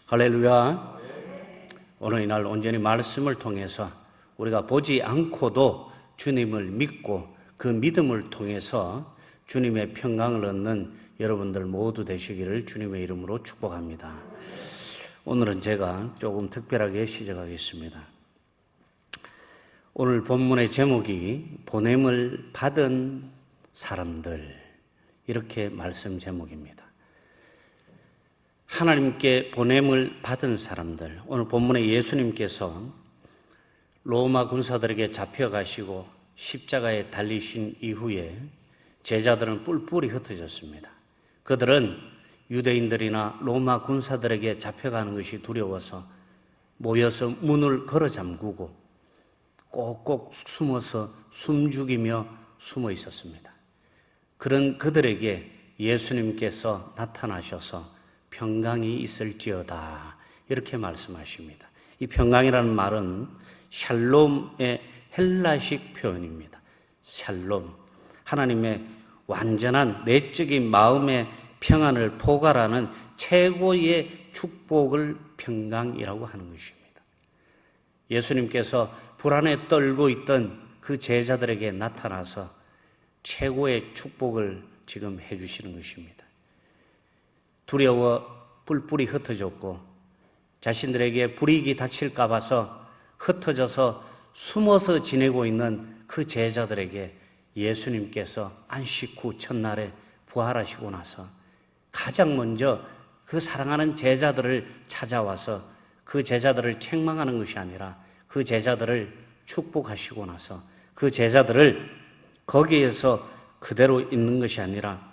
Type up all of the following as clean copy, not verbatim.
할렐루야. 오늘 이날 온전히 말씀을 통해서 우리가 보지 않고도 주님을 믿고 그 믿음을 통해서 주님의 평강을 얻는 여러분들 모두 되시기를 주님의 이름으로 축복합니다. 오늘은 제가 조금 특별하게 시작하겠습니다. 오늘 본문의 제목이 보냄을 받은 사람들, 이렇게 말씀 제목입니다. 하나님께 보냄을 받은 사람들. 오늘 본문에 예수님께서 로마 군사들에게 잡혀가시고 십자가에 달리신 이후에 제자들은 뿔뿔이 흩어졌습니다. 그들은 유대인들이나 로마 군사들에게 잡혀가는 것이 두려워서 모여서 문을 걸어 잠그고 꼭꼭 숨어서 숨죽이며 숨어 있었습니다. 그런 그들에게 예수님께서 나타나셔서 평강이 있을지어다, 이렇게 말씀하십니다. 이 평강이라는 말은 샬롬의 헬라식 표현입니다. 샬롬, 하나님의 완전한 내적인 마음의 평안을 포괄하는 최고의 축복을 평강이라고 하는 것입니다. 예수님께서 불안에 떨고 있던 그 제자들에게 나타나서 최고의 축복을 지금 해주시는 것입니다. 두려워 뿔뿔이 흩어졌고 자신들에게 불이익이 닥칠까 봐서 흩어져서 숨어서 지내고 있는 그 제자들에게 예수님께서 안식 후 첫날에 부활하시고 나서 가장 먼저 그 사랑하는 제자들을 찾아와서 그 제자들을 책망하는 것이 아니라 그 제자들을 축복하시고 나서 그 제자들을 거기에서 그대로 있는 것이 아니라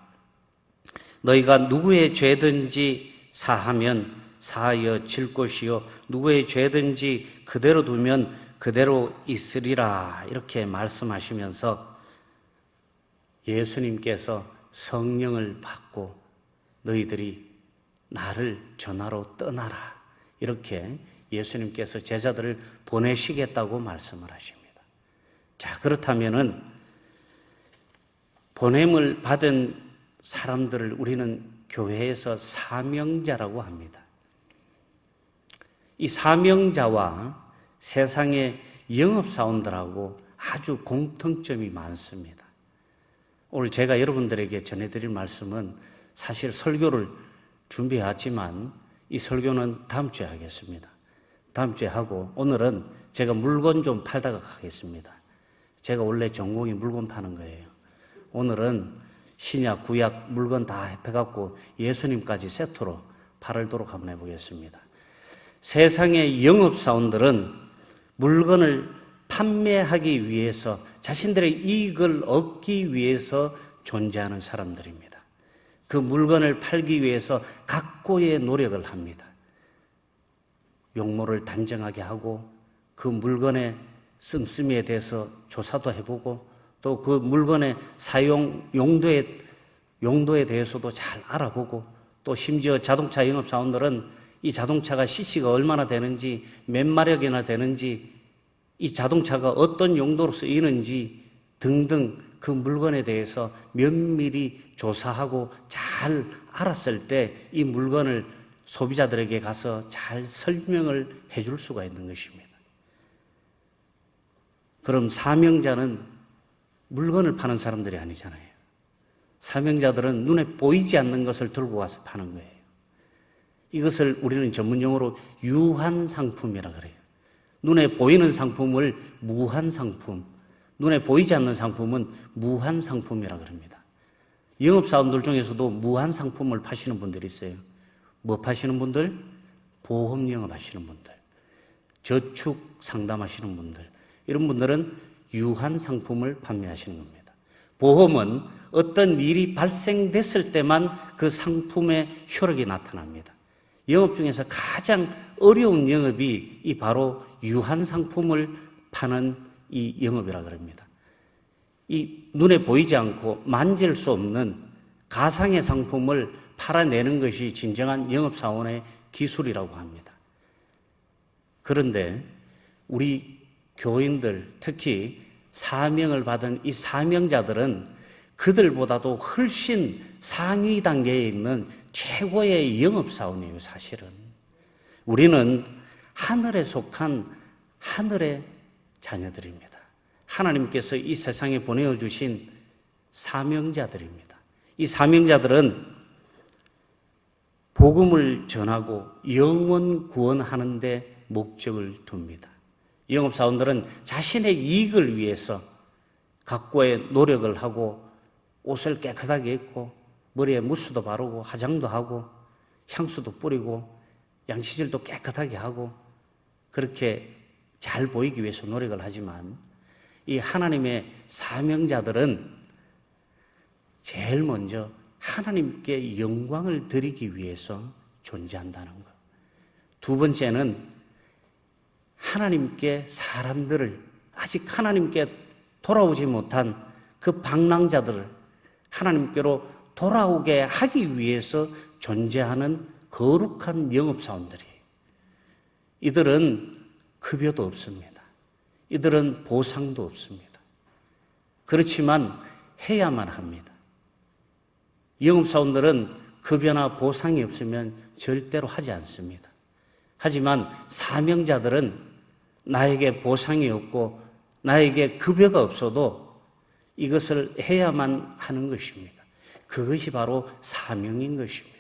너희가 누구의 죄든지 사하면 사하여 질 것이요 누구의 죄든지 그대로 두면 그대로 있으리라, 이렇게 말씀하시면서 예수님께서 성령을 받고 너희들이 나를 전하러 떠나라, 이렇게 예수님께서 제자들을 보내시겠다고 말씀을 하십니다. 자, 그렇다면은 보냄을 받은 사람들을 우리는 교회에서 사명자라고 합니다. 이 사명자와 세상의 영업사원들하고 아주 공통점이 많습니다. 오늘 제가 여러분들에게 전해드릴 말씀은 사실 설교를 준비했지만 이 설교는 다음 주에 하겠습니다. 다음 주에 하고 오늘은 제가 물건 좀 팔다가 가겠습니다. 제가 원래 전공이 물건 파는 거예요. 오늘은 신약, 구약 물건 다 합해갖고 예수님까지 세트로 팔도록 한번 해보겠습니다. 세상의 영업사원들은 물건을 판매하기 위해서 자신들의 이익을 얻기 위해서 존재하는 사람들입니다. 그 물건을 팔기 위해서 각고의 노력을 합니다. 용모를 단정하게 하고 그 물건의 씀씀이에 대해서 조사도 해보고 또 그 물건의 사용 용도에 대해서도 잘 알아보고 또 심지어 자동차 영업사원들은 이 자동차가 CC가 얼마나 되는지 몇 마력이나 되는지 이 자동차가 어떤 용도로 쓰이는지 등등 그 물건에 대해서 면밀히 조사하고 잘 알았을 때 이 물건을 소비자들에게 가서 잘 설명을 해줄 수가 있는 것입니다. 그럼 사명자는 물건을 파는 사람들이 아니잖아요. 사명자들은 눈에 보이지 않는 것을 들고 와서 파는 거예요. 이것을 우리는 전문용어로 유한상품이라 그래요. 눈에 보이는 상품을 무한상품, 눈에 보이지 않는 상품은 무한상품이라 그럽니다. 영업사원들 중에서도 무한상품을 파시는 분들이 있어요. 뭐 파시는 분들? 보험 영업하시는 분들, 저축 상담하시는 분들, 이런 분들은 유한상품을 판매하시는 겁니다. 보험은 어떤 일이 발생됐을 때만 그 상품의 효력이 나타납니다. 영업 중에서 가장 어려운 영업이 이 바로 유한상품을 파는 이 영업이라 그럽니다. 이 눈에 보이지 않고 만질 수 없는 가상의 상품을 팔아내는 것이 진정한 영업사원의 기술이라고 합니다. 그런데 우리 교인들, 특히 사명을 받은 이 사명자들은 그들보다도 훨씬 상위 단계에 있는 최고의 영업사원이에요, 사실은. 우리는 하늘에 속한 하늘의 자녀들입니다. 하나님께서 이 세상에 보내어주신 사명자들입니다. 이 사명자들은 복음을 전하고 영원 구원하는 데 목적을 둡니다. 영업사원들은 자신의 이익을 위해서 각고의 노력을 하고 옷을 깨끗하게 입고 머리에 무스도 바르고 화장도 하고 향수도 뿌리고 양치질도 깨끗하게 하고 그렇게 잘 보이기 위해서 노력을 하지만 이 하나님의 사명자들은 제일 먼저 하나님께 영광을 드리기 위해서 존재한다는 것. 두 번째는 하나님께 사람들을 아직 하나님께 돌아오지 못한 그 방랑자들을 하나님께로 돌아오게 하기 위해서 존재하는 거룩한 영업사원들이에요. 이들은 급여도 없습니다. 이들은 보상도 없습니다. 그렇지만 해야만 합니다. 영업사원들은 급여나 보상이 없으면 절대로 하지 않습니다. 하지만 사명자들은 나에게 보상이 없고 나에게 급여가 없어도 이것을 해야만 하는 것입니다. 그것이 바로 사명인 것입니다.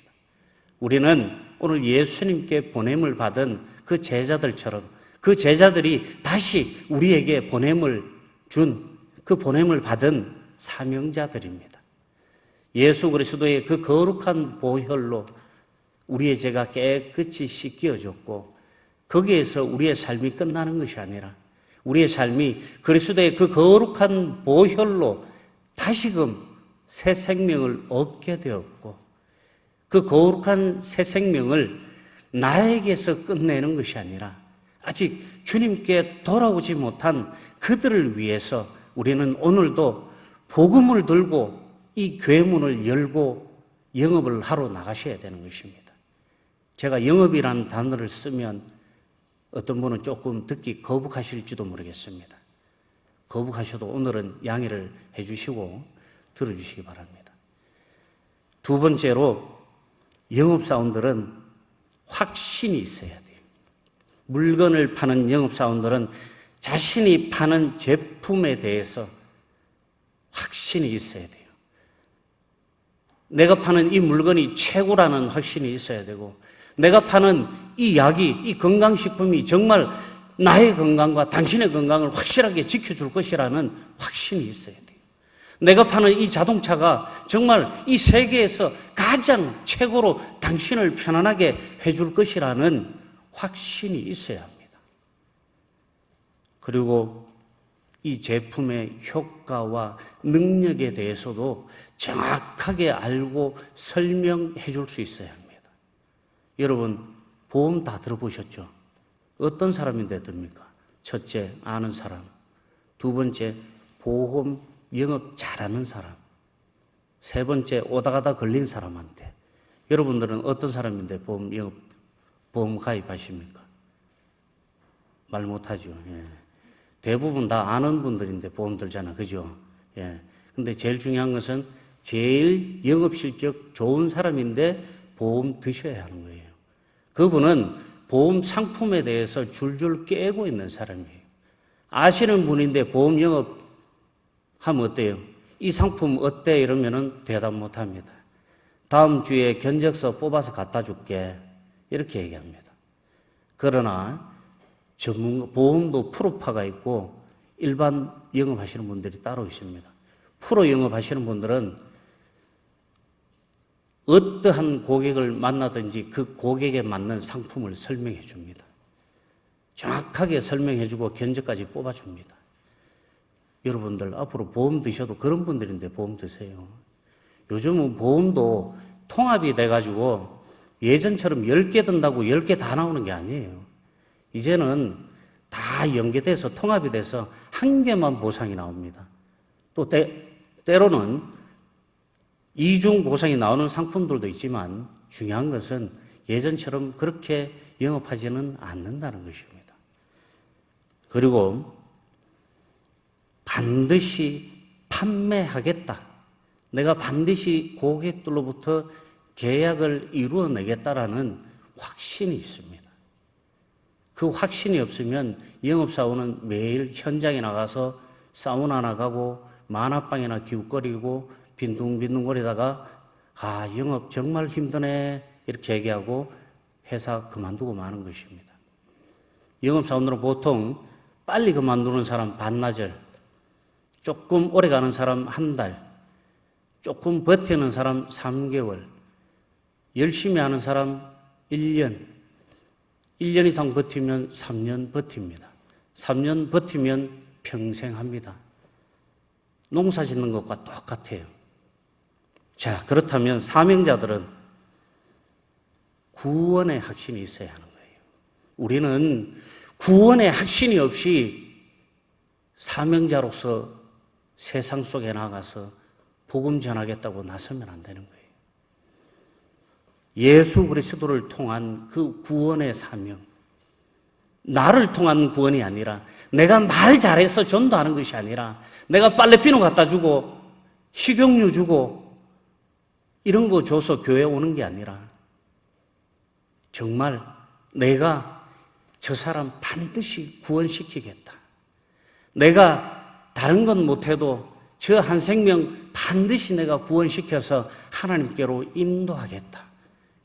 우리는 오늘 예수님께 보냄을 받은 그 제자들처럼 그 제자들이 다시 우리에게 보냄을 준 그 보냄을 받은 사명자들입니다. 예수 그리스도의 그 거룩한 보혈로 우리의 죄가 깨끗이 씻겨졌고 거기에서 우리의 삶이 끝나는 것이 아니라 우리의 삶이 그리스도의 그 거룩한 보혈로 다시금 새 생명을 얻게 되었고 그 거룩한 새 생명을 나에게서 끝내는 것이 아니라 아직 주님께 돌아오지 못한 그들을 위해서 우리는 오늘도 복음을 들고 이 교회문을 열고 영업을 하러 나가셔야 되는 것입니다. 제가 영업이라는 단어를 쓰면 어떤 분은 조금 듣기 거북하실지도 모르겠습니다. 거북하셔도 오늘은 양해를 해주시고 들어주시기 바랍니다. 두 번째로 영업사원들은 확신이 있어야 돼요. 물건을 파는 영업사원들은 자신이 파는 제품에 대해서 확신이 있어야 돼요. 내가 파는 이 물건이 최고라는 확신이 있어야 되고 내가 파는 이 약이, 이 건강식품이 정말 나의 건강과 당신의 건강을 확실하게 지켜줄 것이라는 확신이 있어야 돼요. 내가 파는 이 자동차가 정말 이 세계에서 가장 최고로 당신을 편안하게 해줄 것이라는 확신이 있어야 합니다. 그리고 이 제품의 효과와 능력에 대해서도 정확하게 알고 설명해 줄 수 있어야 합니다. 여러분, 보험 다 들어보셨죠? 어떤 사람인데 듭니까? 첫째, 아는 사람. 두 번째, 보험 영업 잘하는 사람. 세 번째, 오다 가다 걸린 사람한테. 여러분들은 어떤 사람인데 보험 가입하십니까? 말 못하죠. 예. 대부분 다 아는 분들인데 보험 들잖아. 그죠? 예. 근데 제일 중요한 것은 제일 영업 실적 좋은 사람인데 보험 드셔야 하는 거예요. 그분은 보험 상품에 대해서 줄줄 깨고 있는 사람이에요. 아시는 분인데 보험 영업 하면 어때요? 이 상품 어때? 이러면은 대답 못 합니다. 다음 주에 견적서 뽑아서 갖다 줄게. 이렇게 얘기합니다. 그러나 보험도 프로파가 있고 일반 영업하시는 분들이 따로 있습니다. 프로 영업하시는 분들은 어떠한 고객을 만나든지 그 고객에 맞는 상품을 설명해 줍니다. 정확하게 설명해 주고 견적까지 뽑아 줍니다. 여러분들 앞으로 보험 드셔도 그런 분들인데 보험 드세요. 요즘은 보험도 통합이 돼가지고 예전처럼 10개 든다고 10개 다 나오는 게 아니에요. 이제는 다 연계돼서 통합이 돼서 한 개만 보상이 나옵니다. 또 때로는 이중 보상이 나오는 상품들도 있지만 중요한 것은 예전처럼 그렇게 영업하지는 않는다는 것입니다. 그리고 반드시 판매하겠다. 내가 반드시 고객들로부터 계약을 이루어내겠다라는 확신이 있습니다. 그 확신이 없으면 영업사원은 매일 현장에 나가서 사우나 나가고 만화방이나 기웃거리고 빈둥빈둥거리다가 영업 정말 힘드네 이렇게 얘기하고 회사 그만두고 마는 것입니다. 영업사원들은 보통 빨리 그만두는 사람 반나절, 조금 오래 가는 사람 한 달, 조금 버티는 사람 3개월, 열심히 하는 사람 1년, 1년 이상 버티면 3년 버팁니다. 3년 버티면 평생 합니다. 농사 짓는 것과 똑같아요. 자, 그렇다면 사명자들은 구원의 확신이 있어야 하는 거예요. 우리는 구원의 확신이 없이 사명자로서 세상 속에 나가서 복음 전하겠다고 나서면 안 되는 거예요. 예수 그리스도를 통한 그 구원의 사명, 나를 통한 구원이 아니라 내가 말 잘해서 전도하는 것이 아니라 내가 빨래비누 갖다 주고 식용유 주고 이런 거 줘서 교회 오는 게 아니라 정말 내가 저 사람 반드시 구원시키겠다. 내가 다른 건 못해도 저 한 생명 반드시 내가 구원시켜서 하나님께로 인도하겠다.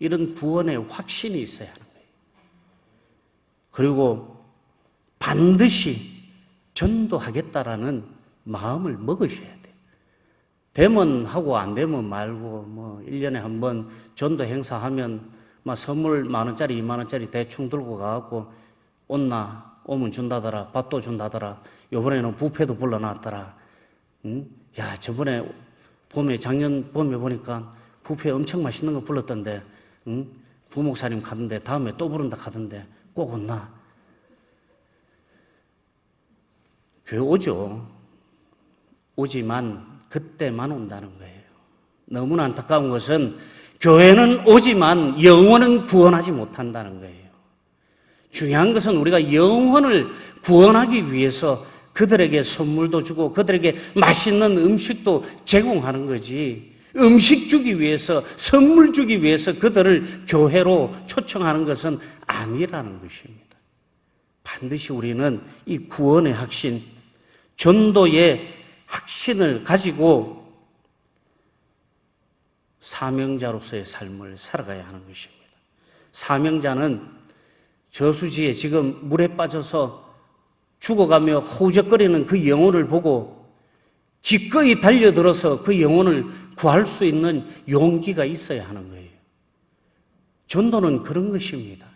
이런 구원의 확신이 있어야 하는 거예요. 그리고 반드시 전도하겠다라는 마음을 먹으셔야 돼요. 되면 하고 안 되면 말고 1년에 한 번 전도 행사하면 선물 10,000원짜리 20,000원짜리 대충 들고 가갖고 오면 준다더라. 밥도 준다더라. 이번에는 뷔페도 불러놨더라. 야, 저번에 작년 봄에 보니까 뷔페 엄청 맛있는 거 불렀던데, 부목사님 가던데, 다음에 또 부른다 가던데, 꼭 온나? 교회 오죠. 오지만 그때만 온다는 거예요. 너무나 안타까운 것은 교회는 오지만 영혼은 구원하지 못한다는 거예요. 중요한 것은 우리가 영혼을 구원하기 위해서 그들에게 선물도 주고 그들에게 맛있는 음식도 제공하는 거지, 음식 주기 위해서, 선물 주기 위해서 그들을 교회로 초청하는 것은 아니라는 것입니다. 반드시 우리는 이 구원의 확신, 전도의 확신을 가지고 사명자로서의 삶을 살아가야 하는 것입니다. 사명자는 저수지에 지금 물에 빠져서 죽어가며 허우적거리는 그 영혼을 보고 기꺼이 달려들어서 그 영혼을 구할 수 있는 용기가 있어야 하는 거예요. 전도는 그런 것입니다.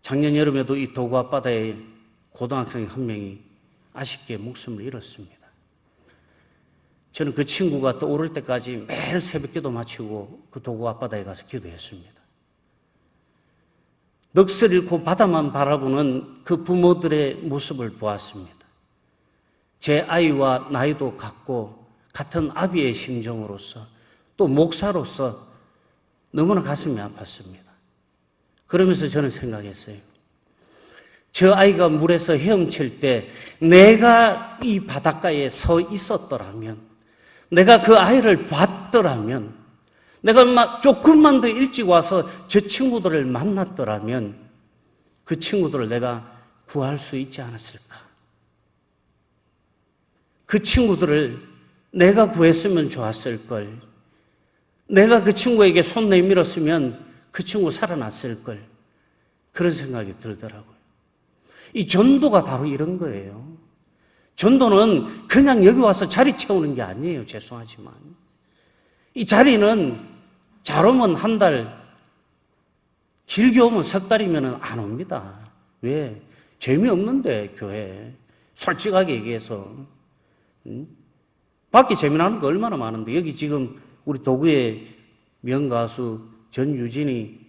작년 여름에도 이 도구 앞바다에 고등학생 한 명이 아쉽게 목숨을 잃었습니다. 저는 그 친구가 떠오를 때까지 매일 새벽기도 마치고 그 도구 앞바다에 가서 기도했습니다. 넋을 잃고 바다만 바라보는 그 부모들의 모습을 보았습니다. 제 아이와 나이도 같고 같은 아비의 심정으로서 또 목사로서 너무나 가슴이 아팠습니다. 그러면서 저는 생각했어요. 저 아이가 물에서 헤엄칠 때 내가 이 바닷가에 서 있었더라면, 내가 그 아이를 봤더라면, 내가 조금만 더 일찍 와서 저 친구들을 만났더라면 그 친구들을 내가 구할 수 있지 않았을까? 그 친구들을 내가 구했으면 좋았을 걸. 내가 그 친구에게 손 내밀었으면 그 친구 살아났을 걸. 그런 생각이 들더라고요. 이 전도가 바로 이런 거예요. 전도는 그냥 여기 와서 자리 채우는 게 아니에요. 죄송하지만. 이 자리는 잘 오면 한 달, 길게 오면 석 달이면 안 옵니다. 왜? 재미없는데, 교회. 솔직하게 얘기해서. 밖에 재미나는 거 얼마나 많은데, 여기 지금 우리 도구의 명가수 전유진이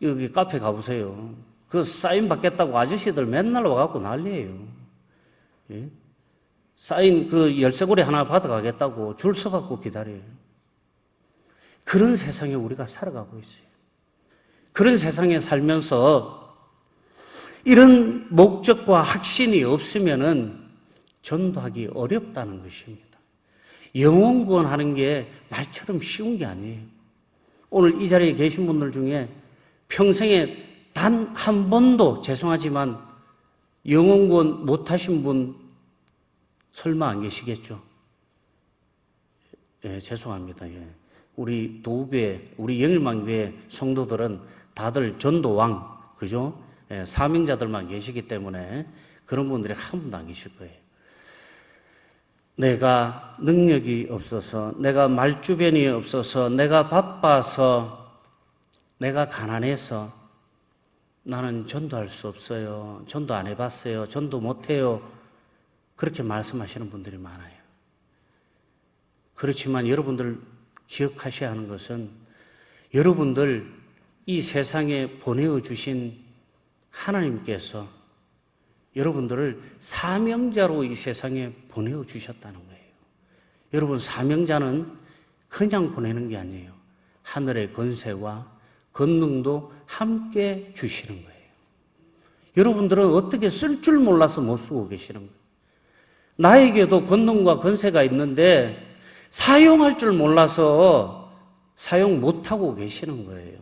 여기 카페 가보세요. 그 사인 받겠다고 아저씨들 맨날 와갖고 난리예요. 예? 사인 그 열쇠고리 하나 받아가겠다고 줄 서갖고 기다려요. 그런 세상에 우리가 살아가고 있어요. 그런 세상에 살면서 이런 목적과 확신이 없으면은 전도하기 어렵다는 것입니다. 영혼 구원하는 게 말처럼 쉬운 게 아니에요. 오늘 이 자리에 계신 분들 중에 평생에 단 한 번도 죄송하지만 영혼구원 못하신 분 설마 안 계시겠죠? 예, 죄송합니다. 예. 우리 도교회, 우리 영일만교회 성도들은 다들 전도왕, 그죠? 예, 사명자들만 계시기 때문에 그런 분들이 한 분도 안 계실 거예요. 내가 능력이 없어서, 내가 말주변이 없어서, 내가 바빠서, 내가 가난해서 나는 전도할 수 없어요. 전도 안 해봤어요. 전도 못해요. 그렇게 말씀하시는 분들이 많아요. 그렇지만 여러분들 기억하셔야 하는 것은 여러분들 이 세상에 보내어 주신 하나님께서 여러분들을 사명자로 이 세상에 보내어 주셨다는 거예요. 여러분, 사명자는 그냥 보내는 게 아니에요. 하늘의 권세와 권능도 함께 주시는 거예요. 여러분들은 어떻게 쓸 줄 몰라서 못 쓰고 계시는 거예요. 나에게도 권능과 권세가 있는데 사용할 줄 몰라서 사용 못하고 계시는 거예요.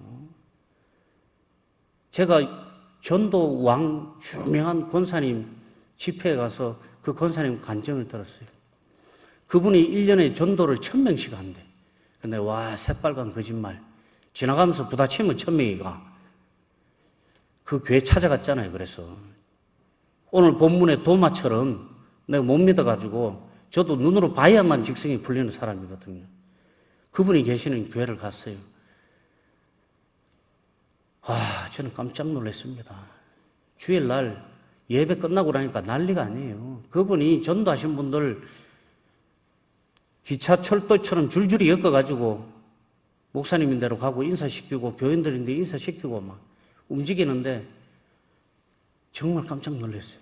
제가 전도 왕 유명한 권사님 집회에 가서 그 권사님 간증을 들었어요. 그분이 1년에 전도를 1000명씩 한대. 근데 와, 새빨간 거짓말. 지나가면서 부다치면 1000명이 가. 그 교회 찾아갔잖아요. 그래서 오늘 본문의 도마처럼 내가 못 믿어가지고 저도 눈으로 봐야만 직성이 풀리는 사람이거든요. 그분이 계시는 교회를 갔어요. 저는 깜짝 놀랐습니다. 주일날 예배 끝나고 나니까 난리가 아니에요. 그분이 전도하신 분들 기차 철도처럼 줄줄이 엮어가지고 목사님인대로 가고 인사시키고 교인들인데 인사시키고 막 움직이는데 정말 깜짝 놀랐어요.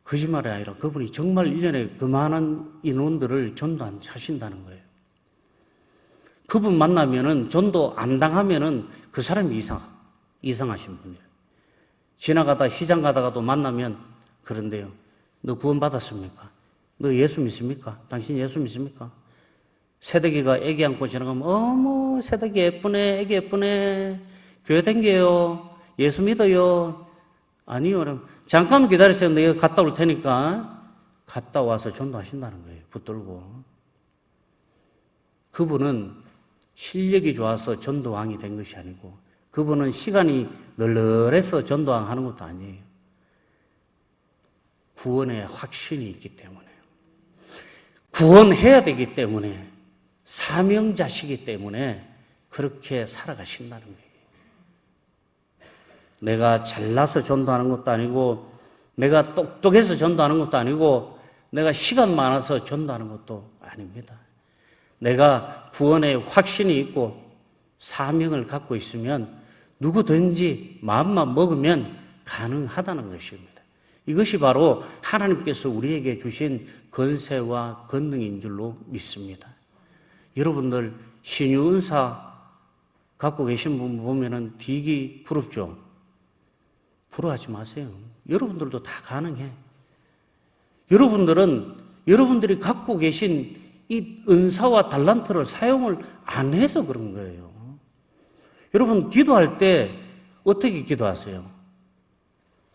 거짓말이 아니라 그분이 정말 1년에 그만한 인원들을 전도하신다는 거예요. 그분 만나면은 전도 안 당하면은 그 사람이 이상하신 분이에요. 지나가다 시장 가다가도 만나면 그런데요. 너 구원 받았습니까? 너 예수 믿습니까? 당신 예수 믿습니까? 새댁이가 애기 안고 지나가면 어머 새댁이 예쁘네, 애기 예쁘네, 교회 댕겨요, 예수 믿어요. 아니요. 그럼 잠깐만 기다리세요. 내가 갔다 올 테니까. 갔다 와서 전도하신다는 거예요. 붙들고. 그분은 실력이 좋아서 전도왕이 된 것이 아니고 그분은 시간이 널널해서 전도왕 하는 것도 아니에요. 구원의 확신이 있기 때문에, 구원해야 되기 때문에, 사명자시기 때문에 그렇게 살아가신다는 거예요. 내가 잘나서 전도하는 것도 아니고 내가 똑똑해서 전도하는 것도 아니고 내가 시간 많아서 전도하는 것도 아닙니다. 내가 구원의 확신이 있고 사명을 갖고 있으면 누구든지 마음만 먹으면 가능하다는 것입니다. 이것이 바로 하나님께서 우리에게 주신 권세와 권능인 줄로 믿습니다. 여러분들 신유 은사 갖고 계신 분 보면은 되게 부럽죠? 부러워하지 마세요. 여러분들도 다 가능해. 여러분들은 여러분들이 갖고 계신 이 은사와 달란트를 사용을 안 해서 그런 거예요. 여러분 기도할 때 어떻게 기도하세요?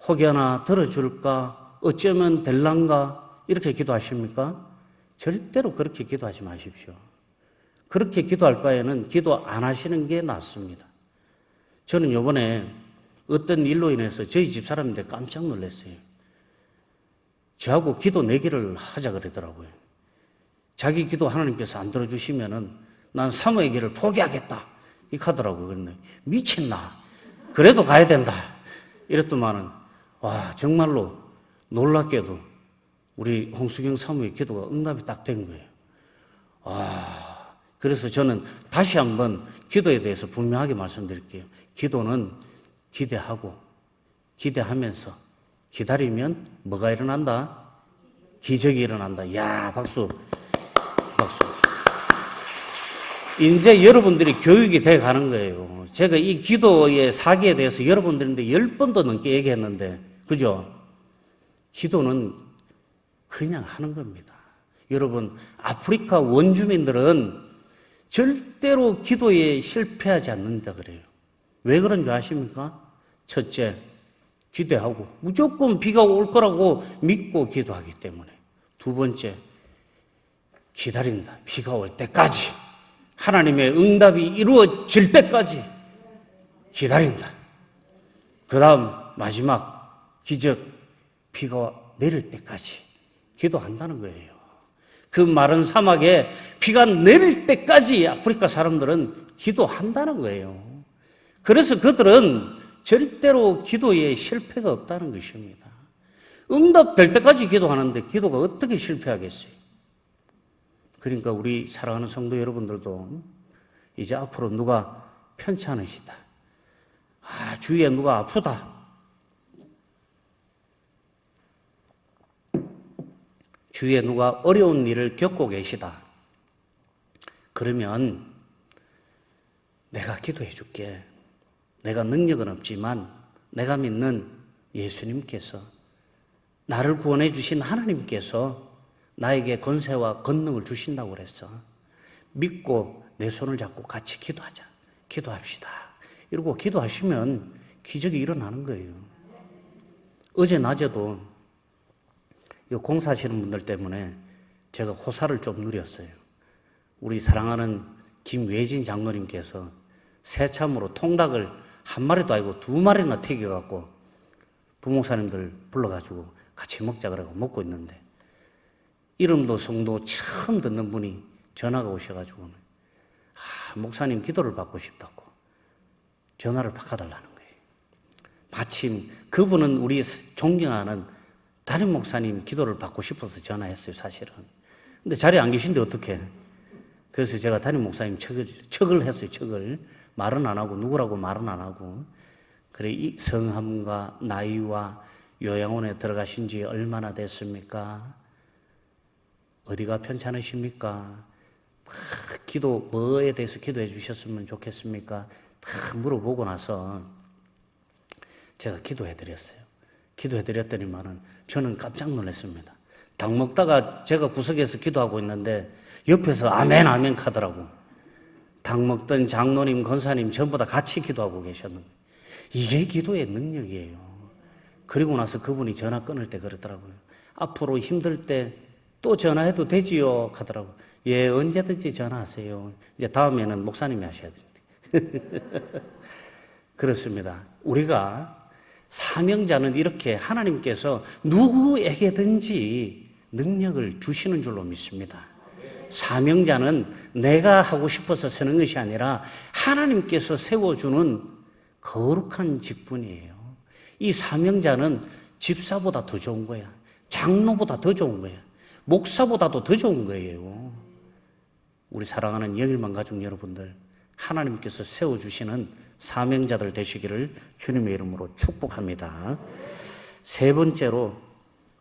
혹 하나 들어줄까? 어쩌면 될란가? 이렇게 기도하십니까? 절대로 그렇게 기도하지 마십시오. 그렇게 기도할 바에는 기도 안 하시는 게 낫습니다. 저는 이번에 어떤 일로 인해서 저희 집사람인데 깜짝 놀랐어요. 저하고 기도 내기를 하자 그러더라고요. 자기 기도 하나님께서 안 들어주시면은 난 사모의 길을 포기하겠다. 이렇게 하더라고요. 그런데 미쳤나? 그래도 가야 된다. 이랬더만은, 와, 정말로 놀랍게도 우리 홍수경 사모의 기도가 응답이 딱 된 거예요. 그래서 저는 다시 한번 기도에 대해서 분명하게 말씀드릴게요. 기도는 기대하고, 기대하면서 기다리면 뭐가 일어난다? 기적이 일어난다. 야, 박수. 박수. 이제 여러분들이 교육이 돼 가는 거예요. 제가 이 기도의 사기에 대해서 여러분들인데 10번도 넘게 얘기했는데, 그죠? 기도는 그냥 하는 겁니다. 여러분, 아프리카 원주민들은 절대로 기도에 실패하지 않는다 그래요. 왜 그런 줄 아십니까? 첫째, 기대하고 무조건 비가 올 거라고 믿고 기도하기 때문에. 두 번째, 기다린다. 비가 올 때까지, 하나님의 응답이 이루어질 때까지 기다린다. 그 다음 마지막 기적, 비가 내릴 때까지 기도한다는 거예요. 그 마른 사막에 비가 내릴 때까지 아프리카 사람들은 기도한다는 거예요. 그래서 그들은 절대로 기도에 실패가 없다는 것입니다. 응답될 때까지 기도하는데 기도가 어떻게 실패하겠어요? 그러니까 우리 사랑하는 성도 여러분들도 이제 앞으로 누가 편찮으시다, 주위에 누가 아프다, 주위에 누가 어려운 일을 겪고 계시다, 그러면 내가 기도해 줄게. 내가 능력은 없지만 내가 믿는 예수님께서, 나를 구원해 주신 하나님께서 나에게 권세와 권능을 주신다고 그랬어. 믿고 내 손을 잡고 같이 기도하자. 기도합시다. 이러고 기도하시면 기적이 일어나는 거예요. 어제 낮에도 이 공사하시는 분들 때문에 제가 호사를 좀 누렸어요. 우리 사랑하는 김외진 장로님께서 새참으로 통닭을 한 마리도 아니고 두 마리나 튀겨갖고 부목사님들 불러가지고 같이 먹자 그러고 먹고 있는데, 이름도 성도 처음 듣는 분이 전화가 오셔가지고 목사님 기도를 받고 싶다고 전화를 바꿔달라는 거예요. 마침 그분은 우리 존경하는 담임 목사님 기도를 받고 싶어서 전화했어요, 사실은. 근데 자리에 안 계신데 어떡해. 그래서 제가 담임 목사님 척을 했어요, 척을. 말은 안 하고, 누구라고 말은 안 하고. 그래, 이 성함과 나이와 요양원에 들어가신 지 얼마나 됐습니까? 어디가 편찮으십니까? 기도, 뭐에 대해서 기도해 주셨으면 좋겠습니까? 다 물어보고 나서 제가 기도해 드렸어요. 기도해 드렸더니만은 저는 깜짝 놀랐습니다. 닭 먹다가 제가 구석에서 기도하고 있는데 옆에서 아멘 아멘 하더라고. 닭 먹던 장로님, 권사님 전부 다 같이 기도하고 계셨는데, 이게 기도의 능력이에요. 그리고 나서 그분이 전화 끊을 때 그러더라고요. 앞으로 힘들 때 또 전화해도 되지요? 하더라고요. 예, 언제든지 전화하세요. 이제 다음에는 목사님이 하셔야 됩니다. 그렇습니다. 우리가 사명자는 이렇게 하나님께서 누구에게든지 능력을 주시는 줄로 믿습니다. 사명자는 내가 하고 싶어서 서는 것이 아니라 하나님께서 세워주는 거룩한 직분이에요. 이 사명자는 집사보다 더 좋은 거야. 장로보다 더 좋은 거야. 목사보다도 더 좋은 거예요. 우리 사랑하는 영일만 가족 여러분들, 하나님께서 세워주시는 사명자들 되시기를 주님의 이름으로 축복합니다. 세 번째로,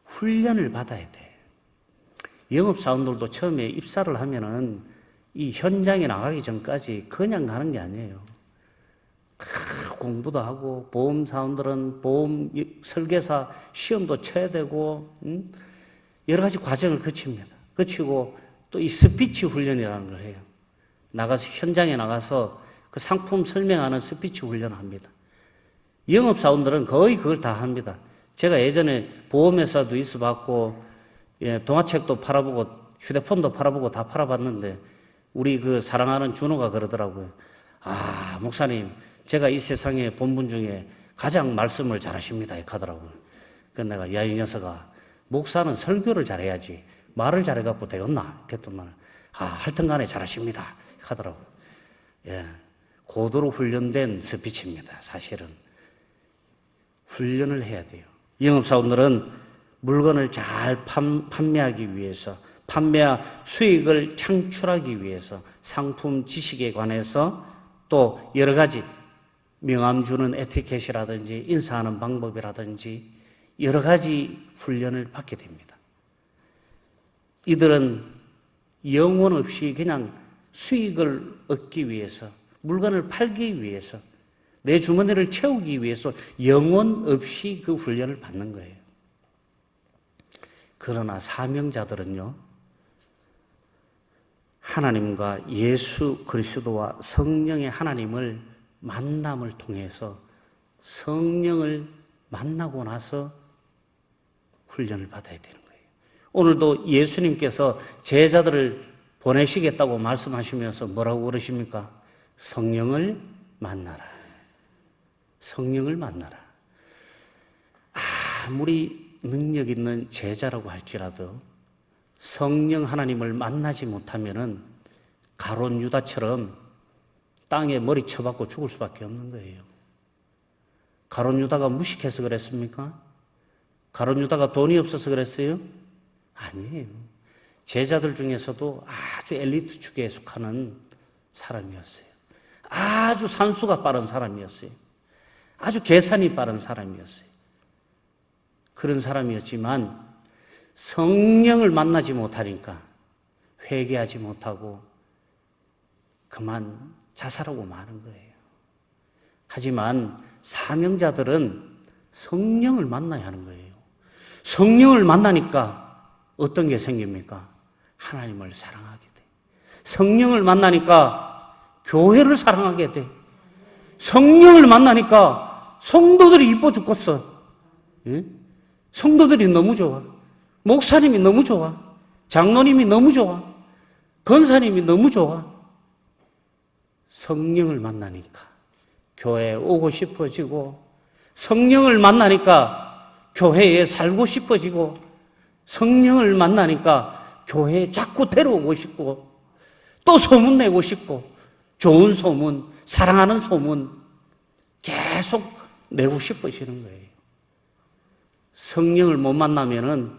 훈련을 받아야 돼. 영업사원들도 처음에 입사를 하면은 이 현장에 나가기 전까지 그냥 가는 게 아니에요. 공부도 하고, 보험사원들은 보험 설계사 시험도 쳐야 되고, 여러 가지 과정을 거칩니다. 거치고 또 이 스피치 훈련이라는 걸 해요. 나가서, 현장에 나가서 그 상품 설명하는 스피치 훈련을 합니다. 영업사원들은 거의 그걸 다 합니다. 제가 예전에 보험회사도 있어봤고, 동화책도 팔아보고, 휴대폰도 팔아보고 다 팔아봤는데, 우리 그 사랑하는 준호가 그러더라고요. 목사님, 제가 이 세상에 본 분 중에 가장 말씀을 잘하십니다. 이렇게 하더라고요. 그래서 내가, 야, 이 녀석아, 목사는 설교를 잘해야지 말을 잘해갖고 되었나? 그랬더만, 하여튼 간에 잘하십니다. 이렇게 하더라고요. 예. 고도로 훈련된 스피치입니다. 사실은. 훈련을 해야 돼요. 영업사원들은 물건을 잘 판매하기 위해서, 판매와 수익을 창출하기 위해서 상품 지식에 관해서 또 여러 가지 명함 주는 에티켓이라든지 인사하는 방법이라든지 여러 가지 훈련을 받게 됩니다. 이들은 영혼 없이 그냥 수익을 얻기 위해서, 물건을 팔기 위해서, 내 주머니를 채우기 위해서 영혼 없이 그 훈련을 받는 거예요. 그러나 사명자들은요, 하나님과 예수 그리스도와 성령의 하나님을 만남을 통해서 성령을 만나고 나서 훈련을 받아야 되는 거예요. 오늘도 예수님께서 제자들을 보내시겠다고 말씀하시면서 뭐라고 그러십니까? 성령을 만나라. 성령을 만나라. 아무리 능력 있는 제자라고 할지라도 성령 하나님을 만나지 못하면은 가룟 유다처럼 땅에 머리 쳐박고 죽을 수밖에 없는 거예요. 가룟 유다가 무식해서 그랬습니까? 가룟 유다가 돈이 없어서 그랬어요? 아니에요. 제자들 중에서도 아주 엘리트 축에 속하는 사람이었어요. 아주 산수가 빠른 사람이었어요. 아주 계산이 빠른 사람이었어요. 그런 사람이었지만 성령을 만나지 못하니까 회개하지 못하고 그만 자살하고 마는 거예요. 하지만 사명자들은 성령을 만나야 하는 거예요. 성령을 만나니까 어떤 게 생깁니까? 하나님을 사랑하게 돼. 성령을 만나니까 교회를 사랑하게 돼. 성령을 만나니까 성도들이 이뻐 죽겠어. 예? 성도들이 너무 좋아. 목사님이 너무 좋아. 장로님이 너무 좋아. 권사님이 너무 좋아. 성령을 만나니까 교회에 오고 싶어지고, 성령을 만나니까 교회에 살고 싶어지고, 성령을 만나니까 교회에 자꾸 데려오고 싶고, 또 소문내고 싶고, 좋은 소문, 사랑하는 소문 계속 내고 싶어지는 거예요. 성령을 못 만나면은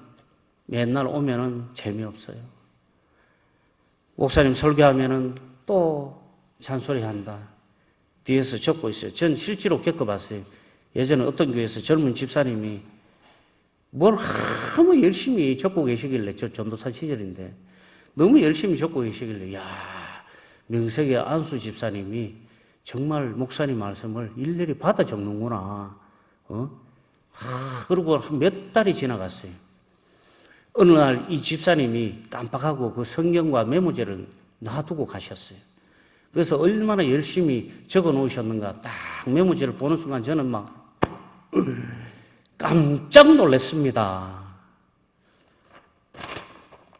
맨날 오면은 재미없어요. 목사님 설교하면은 또 잔소리한다. 뒤에서 적고 있어요. 전 실제로 겪어봤어요. 예전에 어떤 교회에서 젊은 집사님이 뭘 너무 열심히 적고 계시길래, 저 전도사 시절인데 너무 열심히 적고 계시길래, 야, 명색의 안수 집사님이 정말 목사님 말씀을 일일이 받아 적는구나. 그리고 몇 달이 지나갔어요. 어느 날 이 집사님이 깜빡하고 그 성경과 메모지를 놔두고 가셨어요. 그래서 얼마나 열심히 적어 놓으셨는가 딱 메모지를 보는 순간 저는 막 깜짝 놀랐습니다.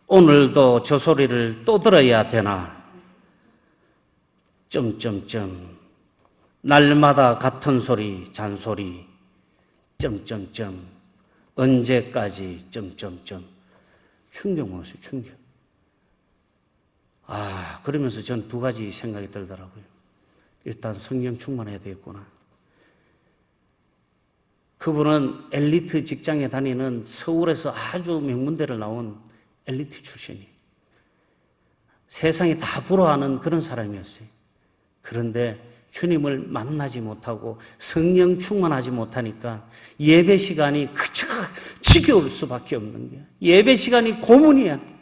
오늘도 저 소리를 또 들어야 되나? 점점점 날마다 같은 소리 잔소리 점점점 언제까지 점점점 충격 먹었어요. 충격. 그러면서 전 두 가지 생각이 들더라고요. 일단 성령 충만해야 되겠구나. 그분은 엘리트 직장에 다니는 서울에서 아주 명문대를 나온 엘리트 출신이에요. 세상이 다 부러워하는 그런 사람이었어요. 그런데 주님을 만나지 못하고 성령 충만하지 못하니까 예배 시간이 그저 지겨울 수밖에 없는 거야. 예배 시간이 고문이야.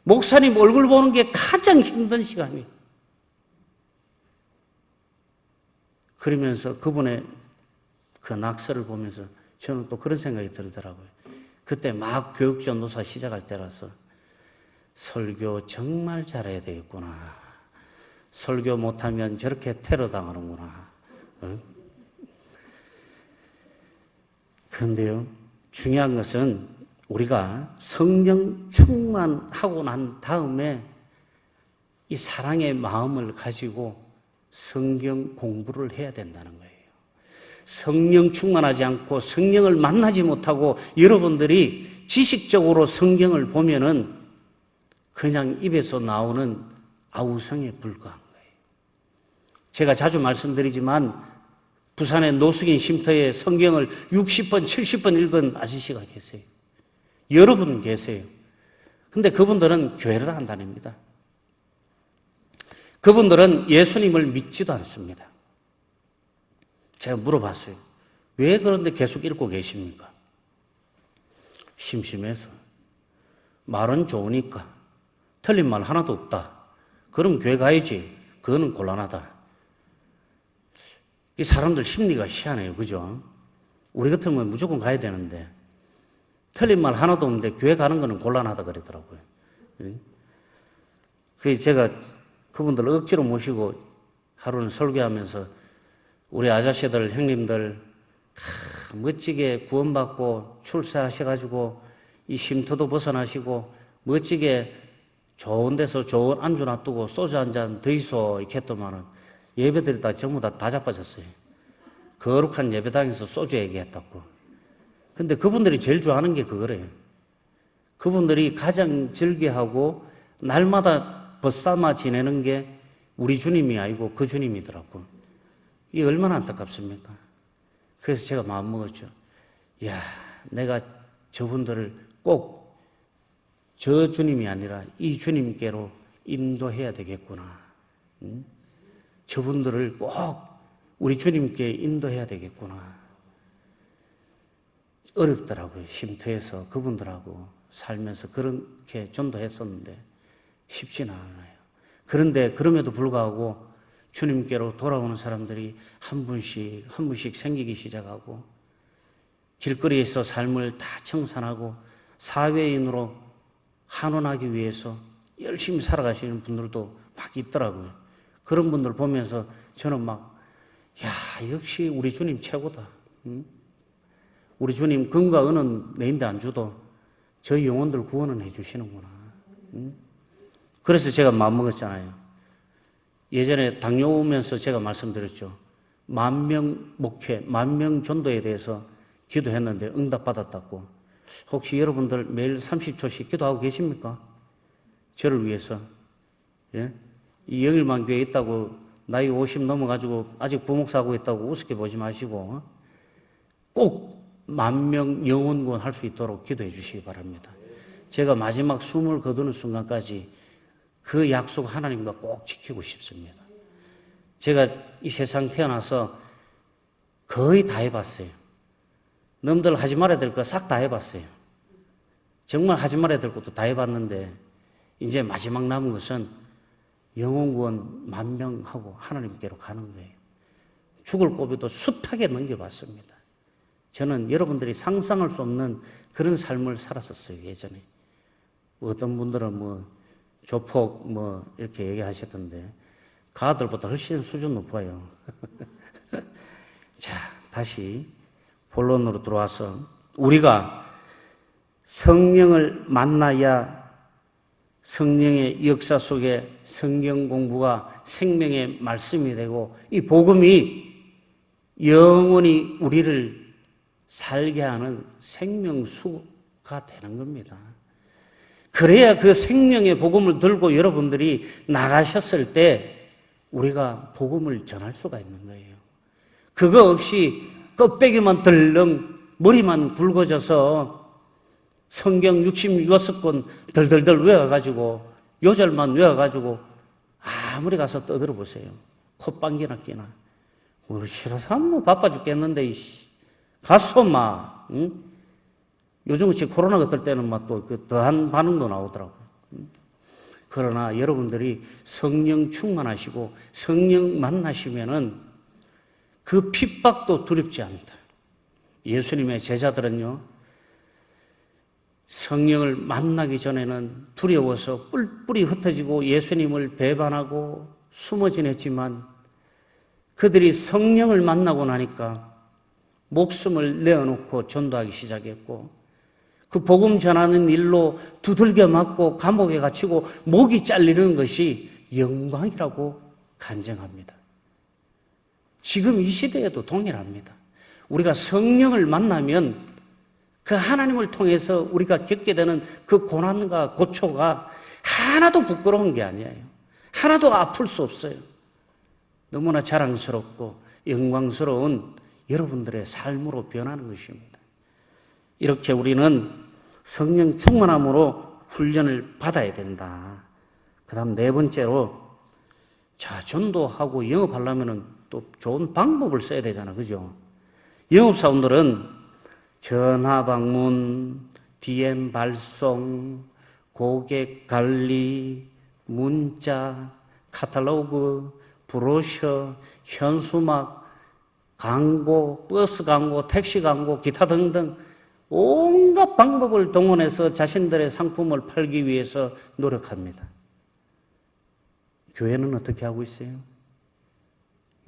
목사님 얼굴 보는 게 가장 힘든 시간이에요. 그러면서 그분의 그 낙서를 보면서 저는 또 그런 생각이 들더라고요. 그때 막 교육전도사 시작할 때라서 설교 정말 잘해야 되겠구나. 설교 못하면 저렇게 테러 당하는구나. 그런데요, 중요한 것은 우리가 성령 충만하고 난 다음에 이 사랑의 마음을 가지고 성경 공부를 해야 된다는 거예요. 성령 충만하지 않고 성령을 만나지 못하고 여러분들이 지식적으로 성경을 보면은 그냥 입에서 나오는 아우성에 불과한 거예요. 제가 자주 말씀드리지만 부산의 노숙인 쉼터에 성경을 60번, 70번 읽은 아저씨가 계세요. 여러분 계세요. 근데 그분들은 교회를 안 다닙니다. 그분들은 예수님을 믿지도 않습니다. 제가 물어봤어요. 왜 그런데 계속 읽고 계십니까? 심심해서. 말은 좋으니까. 틀린 말 하나도 없다. 그럼 교회 가야지. 그거는 곤란하다. 이 사람들 심리가 희한해요. 그죠? 우리 같으면 무조건 가야 되는데 틀린 말 하나도 없는데 교회 가는 거는 곤란하다 그러더라고요. 그래서 제가 그분들 억지로 모시고 하루는 설교하면서 우리 아저씨들, 형님들 멋지게 구원받고 출세하셔가지고 이 쉼터도 벗어나시고 멋지게 좋은 데서 좋은 안주 놔두고 소주 한 잔 더 있어 이렇게 했더만은 예배들이 다 전부 다 자빠졌어요. 거룩한 예배당에서 소주 얘기했다고. 근데 그분들이 제일 좋아하는 게 그거래요. 그분들이 가장 즐겨하고 날마다 벗삼아 지내는 게 우리 주님이 아니고 그 주님이더라고. 이게 얼마나 안타깝습니까? 그래서 제가 마음먹었죠. 이야, 내가 저분들을 꼭 저 주님이 아니라 이 주님께로 인도해야 되겠구나. 저분들을 꼭 우리 주님께 인도해야 되겠구나. 어렵더라고요. 쉼터에서 그분들하고 살면서 그렇게 전도했었는데 쉽지는 않아요. 그런데 그럼에도 불구하고 주님께로 돌아오는 사람들이 한 분씩 생기기 시작하고 길거리에서 삶을 다 청산하고 사회인으로 환원하기 위해서 열심히 살아가시는 분들도 막 있더라고요. 그런 분들 보면서 저는 막, 야, 역시 우리 주님 최고다. 우리 주님 금과 은은 내인데 안 주도 저희 영혼들 구원은 해주시는구나. 그래서 제가 마음먹었잖아요. 예전에 당뇨 오면서 제가 말씀드렸죠. 10,000명 목회, 10,000명 전도에 대해서 기도했는데 응답받았다고. 혹시 여러분들 매일 30초씩 기도하고 계십니까? 저를 위해서. 예? 이 영일만 교회에 있다고 나이 50 넘어가지고 아직 부목사하고 있다고 우습게 보지 마시고 꼭 10,000명 영혼구원 할 수 있도록 기도해 주시기 바랍니다. 제가 마지막 숨을 거두는 순간까지 그 약속 하나님과 꼭 지키고 싶습니다. 제가 이 세상 태어나서 거의 다 해봤어요. 남들 하지 말아야 될 거 싹 다 해봤어요. 정말 하지 말아야 될 것도 다 해봤는데 이제 마지막 남은 것은 영혼구원 10,000명 하고 하나님께로 가는 거예요. 죽을 고비도 숱하게 넘겨봤습니다. 저는 여러분들이 상상할 수 없는 그런 삶을 살았었어요, 예전에. 어떤 분들은 조폭 이렇게 얘기하셨던데 가들보다 훨씬 수준 높아요. 자, 다시 본론으로 들어와서 우리가 성령을 만나야 성령의 역사 속에 성경 공부가 생명의 말씀이 되고 이 복음이 영원히 우리를 살게 하는 생명수가 되는 겁니다. 그래야 그 생명의 복음을 들고 여러분들이 나가셨을 때 우리가 복음을 전할 수가 있는 거예요. 그거 없이 껍데기만 덜렁 머리만 굵어져서 성경 66권 덜덜덜 외워가지고 요절만 외워가지고 아무리 가서 떠들어 보세요. 콧방귀나 끼나. 싫어서 바빠 죽겠는데 갔어 막. 응? 요즘같이 코로나 같을 때는 막 또 그 더한 반응도 나오더라고요. 그러나 여러분들이 성령 충만하시고 성령 만나시면은 그 핍박도 두렵지 않다. 예수님의 제자들은요, 성령을 만나기 전에는 두려워서 뿔뿔이 흩어지고 예수님을 배반하고 숨어 지냈지만 그들이 성령을 만나고 나니까 목숨을 내어놓고 전도하기 시작했고 그 복음 전하는 일로 두들겨 맞고 감옥에 갇히고 목이 잘리는 것이 영광이라고 간증합니다. 지금 이 시대에도 동일합니다. 우리가 성령을 만나면 그 하나님을 통해서 우리가 겪게 되는 그 고난과 고초가 하나도 부끄러운 게 아니에요. 하나도 아플 수 없어요. 너무나 자랑스럽고 영광스러운 여러분들의 삶으로 변하는 것입니다. 이렇게 우리는 성령 충만함으로 훈련을 받아야 된다. 그 다음 네 번째로, 자, 전도하고 영업하려면 또 좋은 방법을 써야 되잖아. 그죠? 영업사원들은 전화 방문, DM 발송, 고객 관리, 문자, 카탈로그, 브로셔, 현수막, 광고, 버스 광고, 택시 광고, 기타 등등 온갖 방법을 동원해서 자신들의 상품을 팔기 위해서 노력합니다. 교회는 어떻게 하고 있어요?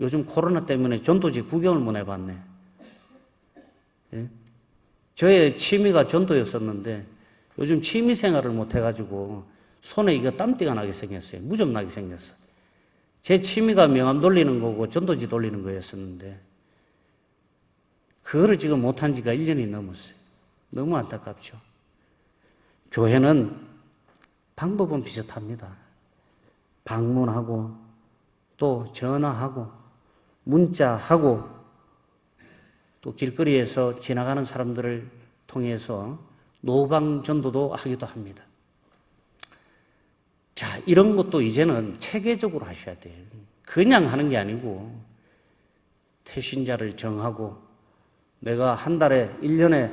요즘 코로나 때문에 전도지 구경을 못 해봤네. 예? 저의 취미가 전도였었는데 요즘 취미 생활을 못 해가지고 손에 이거 땀띠가 나게 생겼어요. 무좀 나게 생겼어. 제 취미가 명함 돌리는 거고 전도지 돌리는 거였었는데 그거를 지금 못한 지가 1년이 넘었어요. 너무 안타깝죠. 교회는 방법은 비슷합니다. 방문하고 또 전화하고 문자하고 또 길거리에서 지나가는 사람들을 통해서 노방 전도도 하기도 합니다. 자, 이런 것도 이제는 체계적으로 하셔야 돼요. 그냥 하는 게 아니고 태신자를 정하고 내가 한 달에 1년에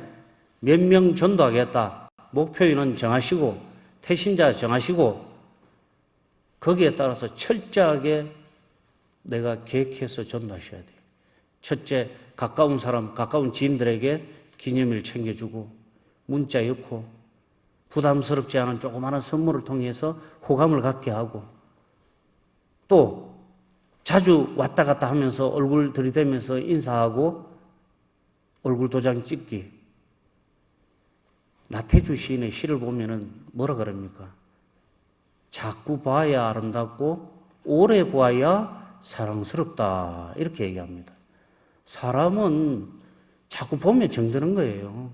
몇 명 전도하겠다. 목표인은 정하시고 태신자 정하시고 거기에 따라서 철저하게 내가 계획해서 전도하셔야 돼요. 첫째, 가까운 사람, 가까운 지인들에게 기념일 챙겨주고 문자 엮고 부담스럽지 않은 조그마한 선물을 통해서 호감을 갖게 하고 또 자주 왔다 갔다 하면서 얼굴 들이대면서 인사하고 얼굴 도장 찍기. 나태주 시인의 시를 보면은 뭐라 그럽니까? 자꾸 봐야 아름답고 오래 보아야 사랑스럽다. 이렇게 얘기합니다. 사람은 자꾸 보면 정드는 거예요.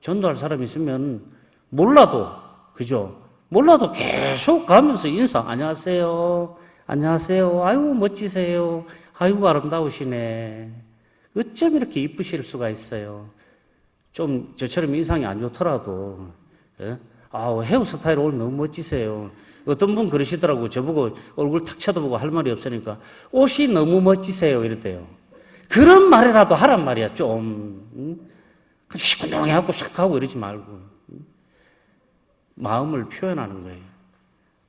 전도할 사람이 있으면 몰라도, 그죠? 몰라도 계속 가면서 인사, 안녕하세요. 안녕하세요. 아이고, 멋지세요. 아이고, 아름다우시네. 어쩜 이렇게 이쁘실 수가 있어요. 좀 저처럼 인상이 안 좋더라도, 예? 헤어스타일 오늘 너무 멋지세요. 어떤 분 그러시더라고. 저보고 얼굴 탁 쳐다보고 할 말이 없으니까 옷이 너무 멋지세요. 이랬대요. 그런 말이라도 하란 말이야, 좀. 시큰둥해하고 싹 하고 이러지 말고. 마음을 표현하는 거예요.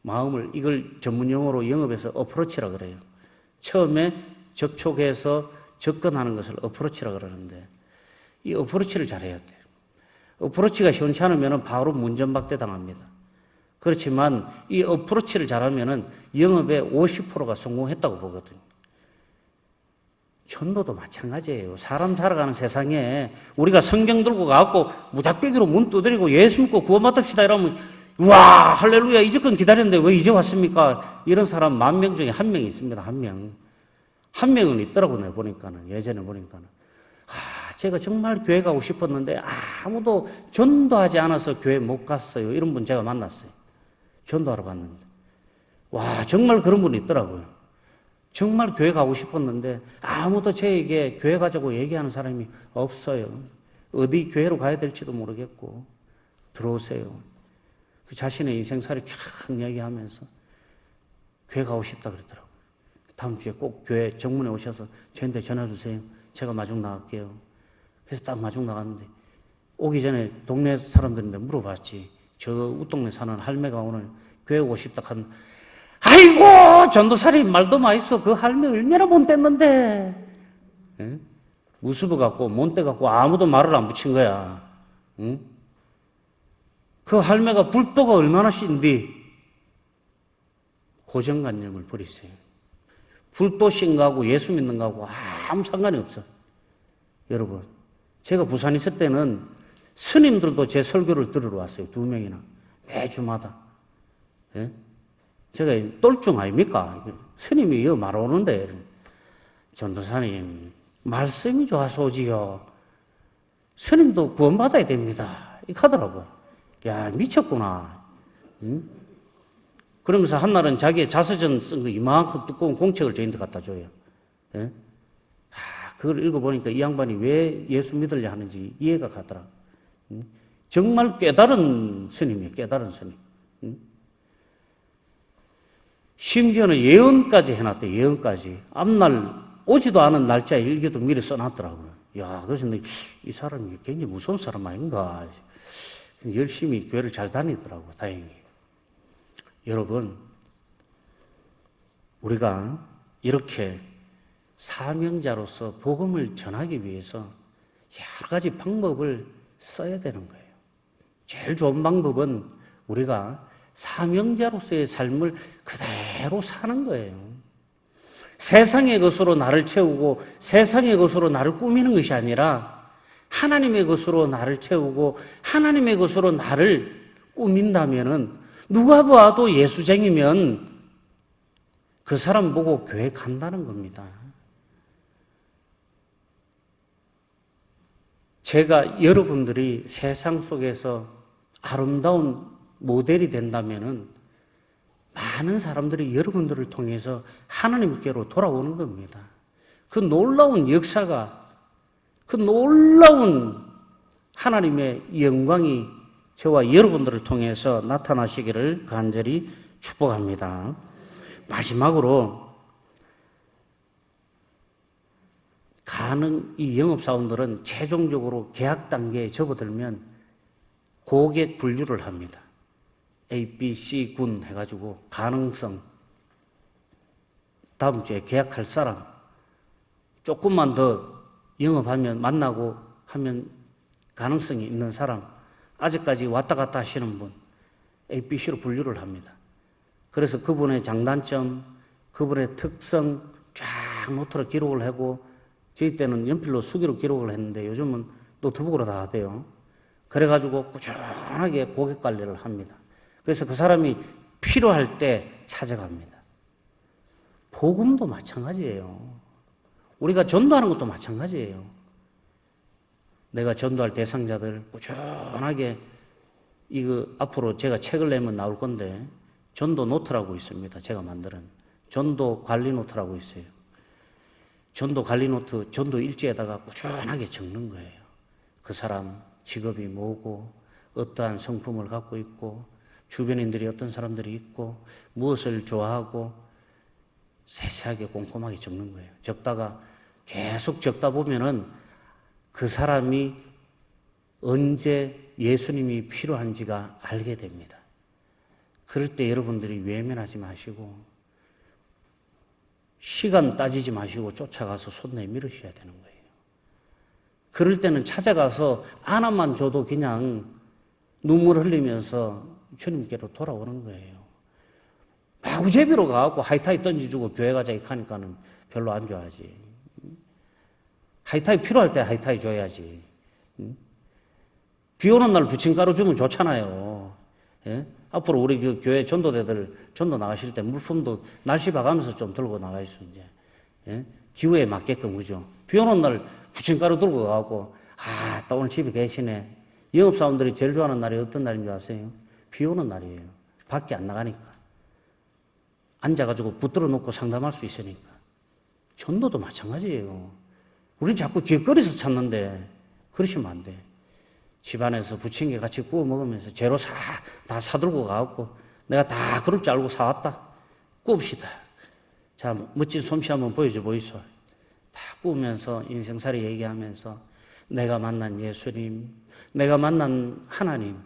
마음을, 이걸 전문용어로 영업에서 어프로치라 그래요. 처음에 접촉해서 접근하는 것을 어프로치라 그러는데, 이 어프로치를 잘해야 돼요. 어프로치가 시원치 않으면 바로 문전박대 당합니다. 그렇지만 이 어프로치를 잘하면 영업의 50%가 성공했다고 보거든요. 전도도 마찬가지예요. 사람 살아가는 세상에 우리가 성경 들고 가고 무작배기로 문 두드리고 예수 믿고 구원받읍시다 이러면 와 할렐루야 이제껏 기다렸는데 왜 이제 왔습니까? 이런 사람 10,000명 중에 1명이 있습니다. 1명. 1명은 있더라고요. 내가 보니까는. 예전에 보니까는. 제가 정말 교회 가고 싶었는데 아무도 전도하지 않아서 교회 못 갔어요. 이런 분 제가 만났어요. 전도하러 갔는데. 와, 정말 그런 분이 있더라고요. 정말 교회 가고 싶었는데 아무도 저에게 교회 가자고 얘기하는 사람이 없어요. 어디 교회로 가야 될지도 모르겠고 들어오세요. 그 자신의 인생살이 쫙 이야기하면서 교회 가고 싶다 그러더라고요. 다음 주에 꼭 교회 정문에 오셔서 저한테 전화 주세요. 제가 마중 나갈게요. 그래서 딱 마중 나갔는데 오기 전에 동네 사람들인데 물어봤지. 저 웃동네 사는 할매가 오늘 교회 오고 싶다 한 아이고 전도사리 말도 마있어. 그 할매 얼마나 못 됐는데. 예? 무수부 갖고 못돼 갖고 아무도 말을 안 붙인 거야. 응? 그 할매가 불도가 얼마나 신디 고정관념을 버리세요. 불도 신 거하고 예수 믿는 거하고 아무 상관이 없어. 여러분 제가 부산에 있을 때는 스님들도 제 설교를 들으러 왔어요. 2명이나 매주마다. 예? 제가 똘중 아닙니까? 스님이 이거 말오는데 전도사님 말씀이 좋아서 오지요. 스님도 구원받아야 됩니다. 이렇게 하더라고. 야 미쳤구나. 응? 그러면서 한날은 자기의 자서전 쓴 거 이만큼 두꺼운 공책을 저희한테 갖다 줘요. 예? 그걸 읽어보니까 이 양반이 왜 예수 믿으려 하는지 이해가 가더라. 응? 정말 깨달은 스님이에요. 깨달은 스님. 응? 심지어는 예언까지 해놨대. 예언까지. 앞날 오지도 않은 날짜에 일기도 미리 써놨더라고요. 야, 그래서 이 사람이 굉장히 무서운 사람 아닌가. 열심히 교회를 잘 다니더라고요. 다행히. 여러분, 우리가 이렇게 사명자로서 복음을 전하기 위해서 여러 가지 방법을 써야 되는 거예요. 제일 좋은 방법은 우리가 사명자로서의 삶을 그대로 사는 거예요. 세상의 것으로 나를 채우고 세상의 것으로 나를 꾸미는 것이 아니라 하나님의 것으로 나를 채우고 하나님의 것으로 나를 꾸민다면은 누가 봐도 예수쟁이면 그 사람 보고 교회 간다는 겁니다. 제가 여러분들이 세상 속에서 아름다운 모델이 된다면은 많은 사람들이 여러분들을 통해서 하나님께로 돌아오는 겁니다. 그 놀라운 역사가, 그 놀라운 하나님의 영광이 저와 여러분들을 통해서 나타나시기를 간절히 축복합니다. 마지막으로 이 영업사원들은 최종적으로 계약 단계에 접어들면 고객 분류를 합니다. A, B, C 군 해가지고 가능성, 다음 주에 계약할 사람, 조금만 더 영업하면 만나고 하면 가능성이 있는 사람, 아직까지 왔다 갔다 하시는 분, A, B, C로 분류를 합니다. 그래서 그분의 장단점, 그분의 특성 쫙 노트로 기록을 하고, 저희 때는 연필로 수기로 기록을 했는데 요즘은 노트북으로 다 하대요. 그래가지고 꾸준하게 고객 관리를 합니다. 그래서 그 사람이 필요할 때 찾아갑니다. 복음도 마찬가지예요. 우리가 전도하는 것도 마찬가지예요. 내가 전도할 대상자들 꾸준하게 이거 앞으로 제가 책을 내면 나올 건데 전도 노트라고 있습니다. 제가 만드는 전도 관리 노트라고 있어요. 전도 관리 노트, 전도 일지에다가 꾸준하게 적는 거예요. 그 사람 직업이 뭐고 어떠한 성품을 갖고 있고 주변인들이 어떤 사람들이 있고 무엇을 좋아하고 세세하게 꼼꼼하게 적는 거예요. 적다가 계속 적다 보면은 그 사람이 언제 예수님이 필요한지가 알게 됩니다. 그럴 때 여러분들이 외면하지 마시고 시간 따지지 마시고 쫓아가서 손 내밀으셔야 되는 거예요. 그럴 때는 찾아가서 하나만 줘도 그냥 눈물 흘리면서 주님께로 돌아오는 거예요. 마구제비로 가갖고 하이타이 던져주고 교회 가자 이렇게 하니까는 별로 안 좋아하지. 하이타이 필요할 때 하이타이 줘야지. 비 오는 날 부침가루 주면 좋잖아요. 예? 앞으로 우리 그 교회 전도대들 전도 나가실 때 물품도 날씨 봐가면서 좀 들고 나가야죠, 이제. 예? 기후에 맞게끔, 그죠? 비 오는 날 부침가루 들고 가고, 또 오늘 집에 계시네. 영업사원들이 제일 좋아하는 날이 어떤 날인 줄 아세요? 비 오는 날이에요. 밖에 안 나가니까. 앉아가지고 붙들어 놓고 상담할 수 있으니까. 전도도 마찬가지예요. 우린 자꾸 길거리에서 찾는데, 그러시면 안 돼. 집안에서 부침개 같이 구워 먹으면서 재료 다 사들고 가갖고 내가 다 그럴 줄 알고 사왔다. 구웁시다. 자, 멋진 솜씨 한번 보여줘 보이소. 다 구우면서 인생살이 얘기하면서 내가 만난 예수님, 내가 만난 하나님,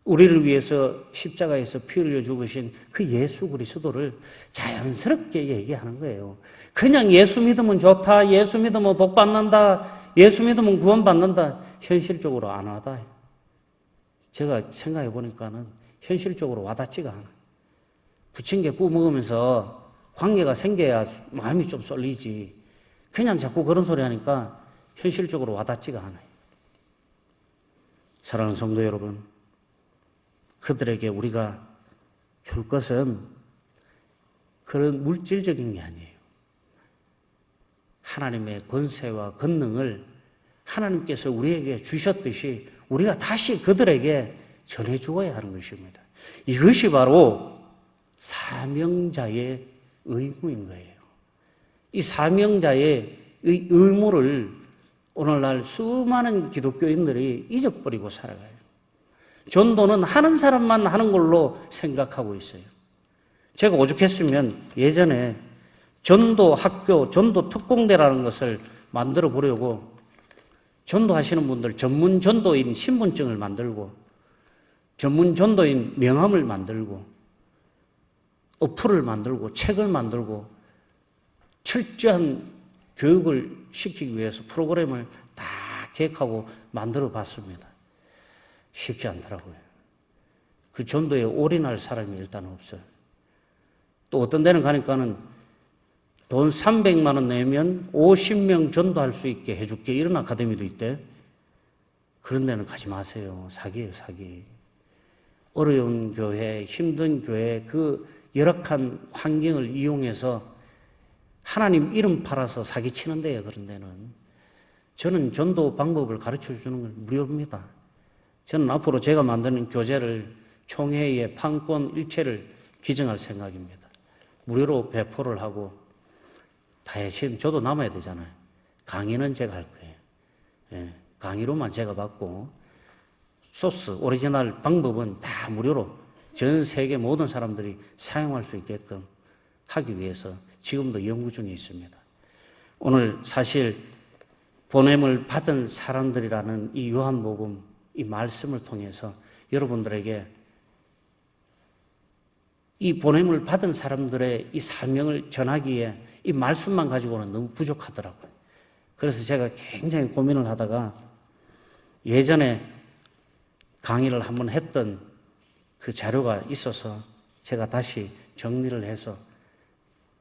우리를 위해서 십자가에서 피 흘려 죽으신 그 예수 그리스도를 자연스럽게 얘기하는 거예요. 그냥 예수 믿으면 좋다, 예수 믿으면 복 받는다, 예수 믿으면 구원 받는다. 현실적으로 안 와닿아요. 제가 생각해 보니까는 현실적으로 와닿지가 않아요. 부침개 구워 먹으면서 관계가 생겨야 마음이 좀 쏠리지. 그냥 자꾸 그런 소리 하니까 현실적으로 와닿지가 않아요. 사랑하는 성도 여러분, 그들에게 우리가 줄 것은 그런 물질적인 게 아니에요. 하나님의 권세와 권능을 하나님께서 우리에게 주셨듯이 우리가 다시 그들에게 전해 주어야 하는 것입니다. 이것이 바로 사명자의 의무인 거예요. 이 사명자의 의무를 오늘날 수많은 기독교인들이 잊어버리고 살아가요. 전도는 하는 사람만 하는 걸로 생각하고 있어요. 제가 오죽했으면 예전에 전도 학교, 전도 특공대라는 것을 만들어 보려고 전도하시는 분들 전문 전도인 신분증을 만들고 전문 전도인 명함을 만들고 어플을 만들고 책을 만들고 철저한 교육을 시키기 위해서 프로그램을 다 계획하고 만들어 봤습니다. 쉽지 않더라고요. 그 전도에 올인할 사람이 일단 없어요. 또 어떤 데는 가니까는 돈 300만 원 내면 50명 전도할 수 있게 해줄게. 이런 아카데미도 있대. 그런 데는 가지 마세요. 사기예요, 사기. 어려운 교회, 힘든 교회, 그 열악한 환경을 이용해서 하나님 이름 팔아서 사기치는 데요, 그런 데는. 저는 전도 방법을 가르쳐 주는 걸 무료입니다. 저는 앞으로 제가 만드는 교재를 총회의 판권 일체를 기증할 생각입니다. 무료로 배포를 하고, 대신 저도 남아야 되잖아요. 강의는 제가 할 거예요. 예, 강의로만 제가 받고, 소스, 오리지널 방법은 다 무료로 전 세계 모든 사람들이 사용할 수 있게끔 하기 위해서 지금도 연구 중에 있습니다. 오늘 사실 보냄을 받은 사람들이라는 이 요한복음, 이 말씀을 통해서 여러분들에게 이 보냄을 받은 사람들의 이 사명을 전하기에 이 말씀만 가지고는 너무 부족하더라고요. 그래서 제가 굉장히 고민을 하다가 예전에 강의를 한번 했던 그 자료가 있어서 제가 다시 정리를 해서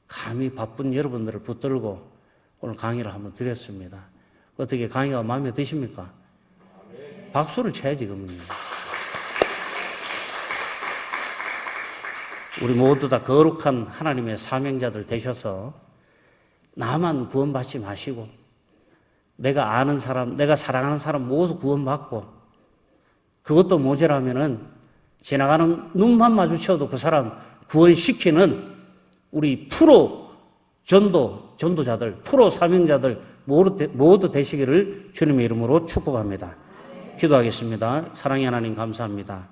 감히 바쁜 여러분들을 붙들고 오늘 강의를 한번 드렸습니다. 어떻게 강의가 마음에 드십니까? 박수를 쳐야지, 그러면. 우리 모두 다 거룩한 하나님의 사명자들 되셔서 나만 구원받지 마시고 내가 아는 사람, 내가 사랑하는 사람 모두 구원받고 그것도 모자라면은 지나가는 눈만 마주쳐도 그 사람 구원시키는 우리 프로 전도자들, 프로 사명자들 모두 되시기를 주님의 이름으로 축복합니다. 기도하겠습니다. 사랑의 하나님 감사합니다.